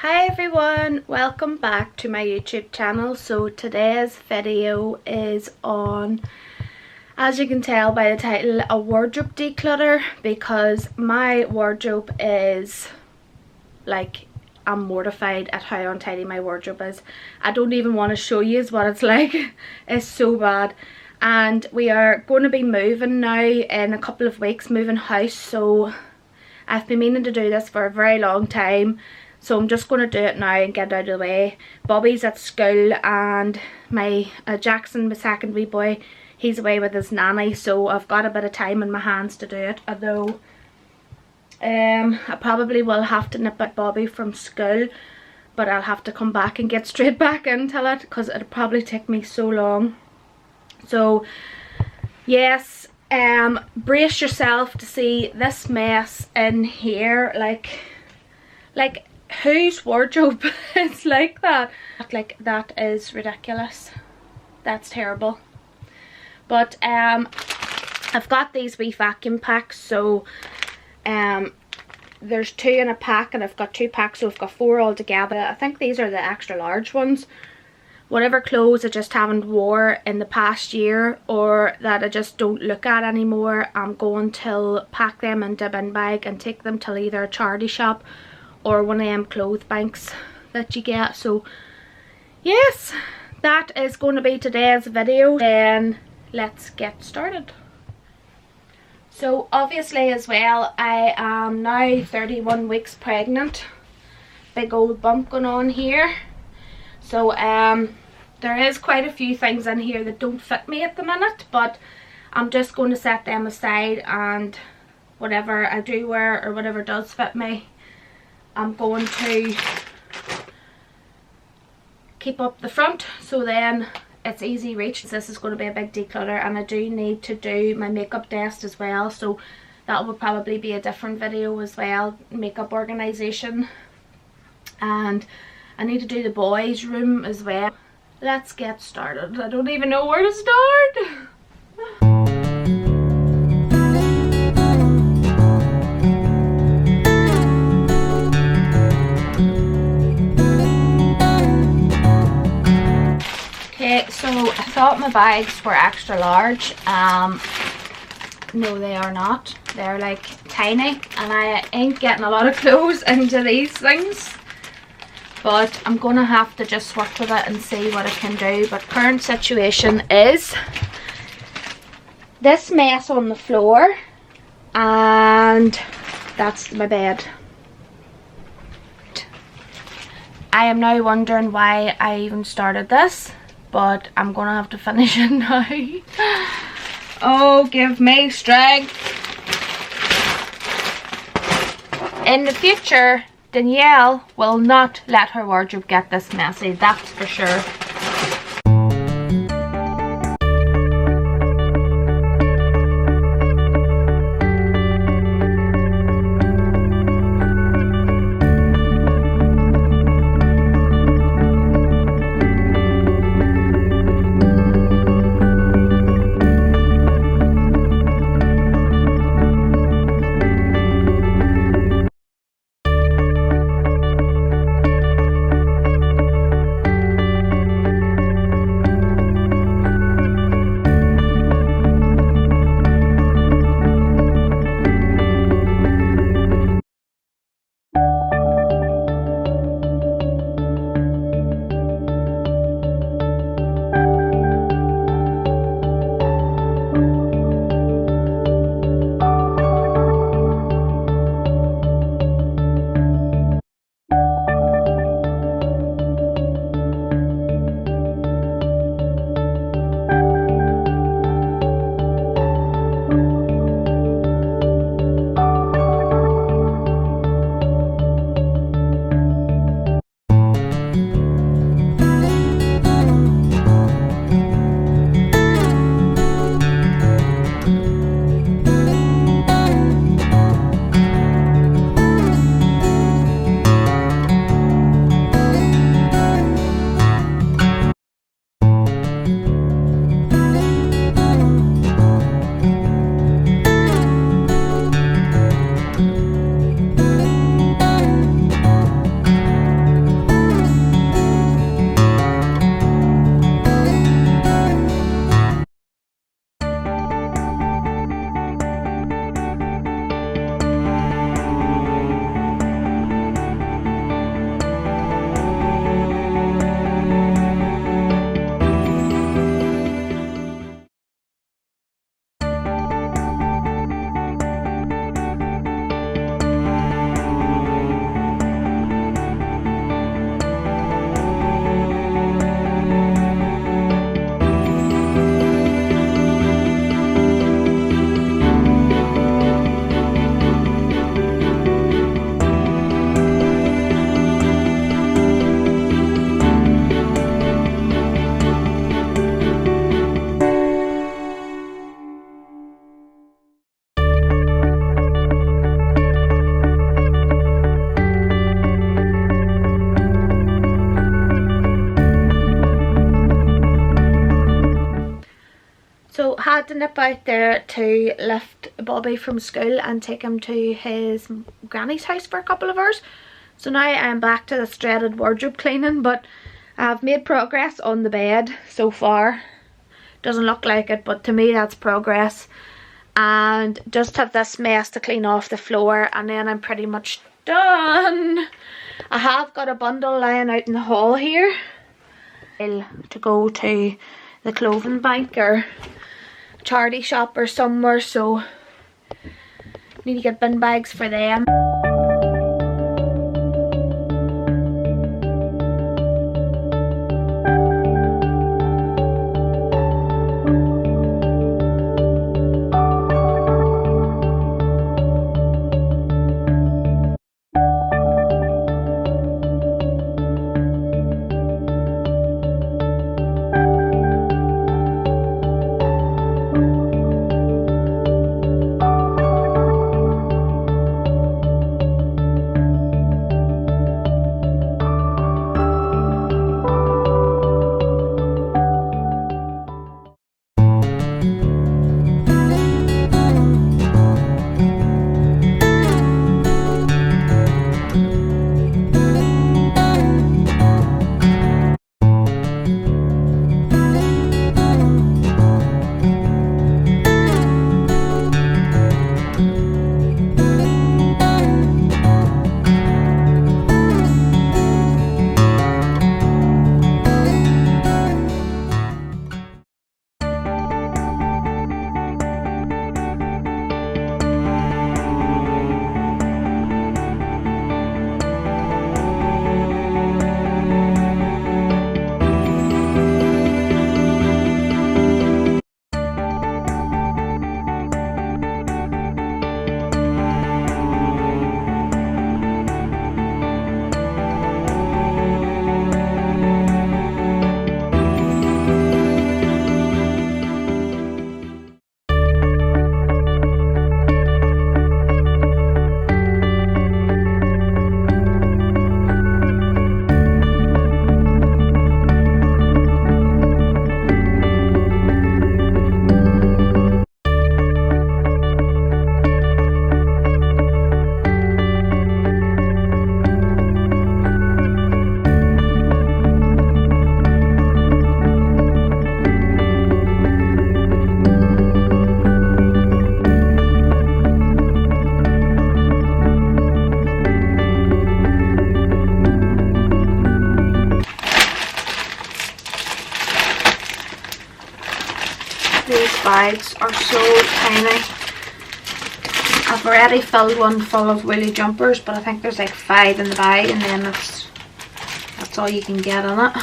Hi everyone, welcome back to my YouTube channel. So today's video is on, as you can tell by the title, a wardrobe declutter, because my wardrobe is like, I'm mortified at how untidy my wardrobe is. I don't even want to show you what it's like. It's so bad. And we are going to be moving now in a couple of weeks, moving house. So I've been meaning to do this for a very long time. So I'm just going to do it now and get it out of the way. Bobby's at school and my Jackson, my second wee boy, he's away with his nanny. So I've got a bit of time in my hands to do it. Although I probably will have to nip at Bobby from school. But I'll have to come back and get straight back into it, because it'll probably take me so long. So yes, brace yourself to see this mess in here. Like whose wardrobe is like that? Like, that is ridiculous. That's terrible. But I've got these wee vacuum packs. So there's 2 in a pack, and I've got 2 packs, so I've got 4 altogether. I think these are the extra large ones. Whatever clothes I just haven't wore in the past year, or that I just don't look at anymore, I'm going to pack them into a bin bag and take them to either a charity shop or one of them clothes banks that you get. So yes, that is going to be today's video. Then let's get started. So obviously as well, I am now 31 weeks pregnant. Big old bump going on here. So there is quite a few things in here that don't fit me at the minute, but I'm just going to set them aside, and whatever I do wear or whatever does fit me, I'm going to keep up the front, so then it's easy reach. This is going to be a big declutter, and I do need to do my makeup desk as well, so that will probably be a different video as well, makeup organisation. And I need to do the boys' room as well. Let's get started. I don't even know where to start. Okay, so I thought my bags were extra large. No, they are not. They're like tiny, and I ain't getting a lot of clothes into these things. But I'm going to have to just work with it and see what I can do. But current situation is this mess on the floor, and that's my bed. I am now wondering why I even started this, but I'm going to have to finish it now. Oh, give me strength. In the future, Danielle will not let her wardrobe get this messy, that's for sure. had to nip out there to lift Bobby from school and take him to his granny's house for a couple of hours. So now I'm back to this dreaded wardrobe cleaning, but I've made progress on the bed so far. Doesn't look like it, but to me that's progress. And just have this mess to clean off the floor, and then I'm pretty much done. I have got a bundle lying out in the hall here to go to the clothing bank or charity shop or somewhere, so need to get bin bags for them. These bags are so tiny. I've already filled one full of woolly jumpers, but I think there's like 5 in the bag, and then that's all you can get in it.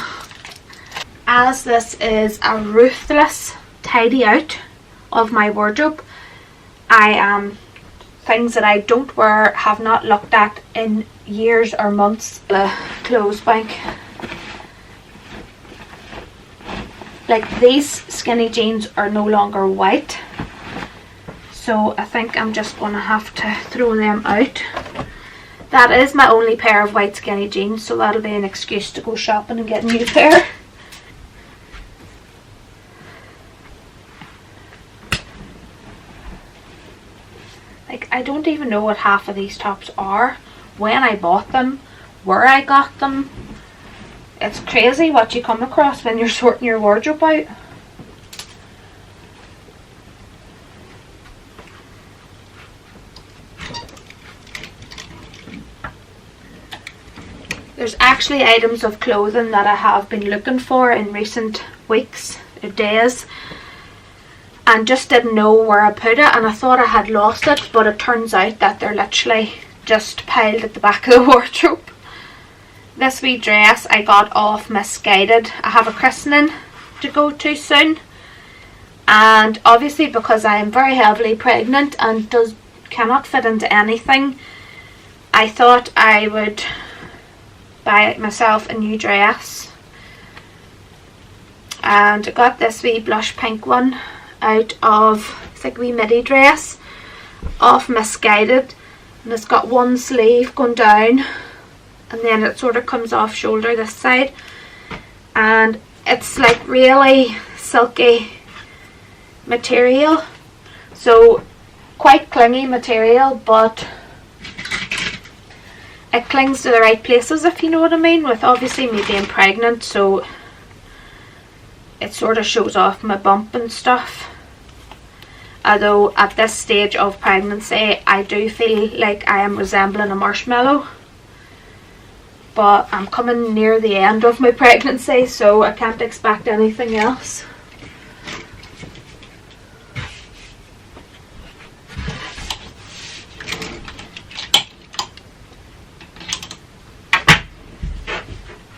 As this is a ruthless tidy out of my wardrobe, things that I don't wear, have not looked at in years or months. The clothes bank. Like, these skinny jeans are no longer white, so I think I'm just going to have to throw them out. That is my only pair of white skinny jeans, so that'll be an excuse to go shopping and get a new pair. Like, I don't even know what half of these tops are, when I bought them, where I got them. It's crazy what you come across when you're sorting your wardrobe out. There's actually items of clothing that I have been looking for in recent weeks or days, and just didn't know where I put it, and I thought I had lost it, but it turns out that they're literally just piled at the back of the wardrobe. This wee dress I got off Misguided. I have a christening to go to soon, and obviously because I am very heavily pregnant and cannot fit into anything, I thought I would buy myself a new dress. And I got this wee blush pink one out of, it's like a wee midi dress off Misguided, and it's got one sleeve going down, and then it sort of comes off shoulder this side, and it's like really silky material, so quite clingy material, but it clings to the right places, if you know what I mean, with obviously me being pregnant, so it sort of shows off my bump and stuff. Although at this stage of pregnancy I do feel like I am resembling a marshmallow, but I'm coming near the end of my pregnancy, so I can't expect anything else.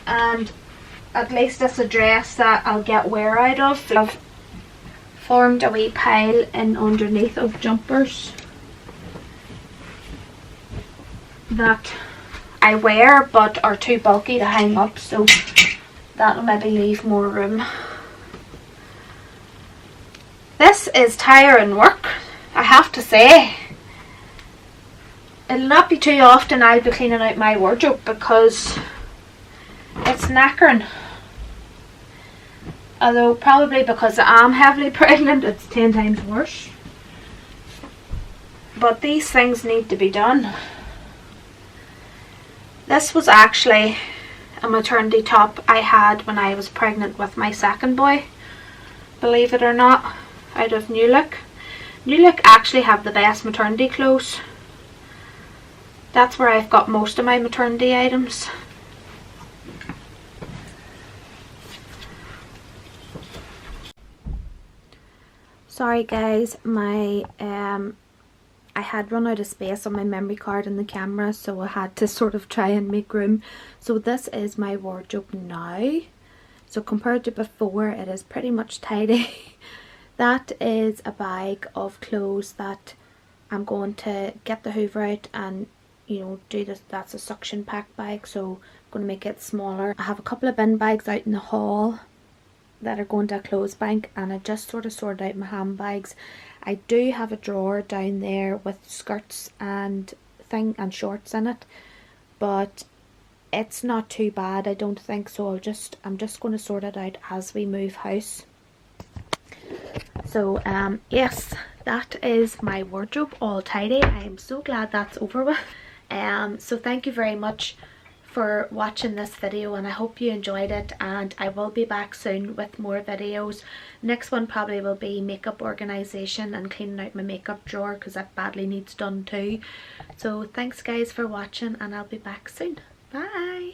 And at least it's a dress that I'll get wear out of. I've formed a wee pile in underneath of jumpers that I wear but are too bulky to hang up, so that'll maybe leave more room. This is tiring work, I have to say. It'll not be too often I'll be cleaning out my wardrobe because it's knackering. Although probably because I am heavily pregnant it's 10 times worse. But these things need to be done. This was actually a maternity top I had when I was pregnant with my second boy, believe it or not, out of New Look. New Look actually have the best maternity clothes. That's where I've got most of my maternity items. Sorry guys, my I had run out of space on my memory card in the camera, so I had to sort of try and make room. So this is my wardrobe now. So compared to before, it is pretty much tidy. That is a bag of clothes that I'm going to get the hoover out and, you know, do this. That's a suction pack bag, so I'm going to make it smaller. I have a couple of bin bags out in the hall that are going to a clothes bank, and I just sort of sorted out my handbags. I do have a drawer down there with skirts and shorts in it, but it's not too bad, I don't think, so I'm just going to sort it out as we move house. So yes, that is my wardrobe all tidy. I am so glad that's over with. So thank you very much for watching this video, and I hope you enjoyed it, and I will be back soon with more videos. Next one probably will be makeup organisation and cleaning out my makeup drawer because that badly needs done too. So thanks guys for watching, and I'll be back soon. Bye.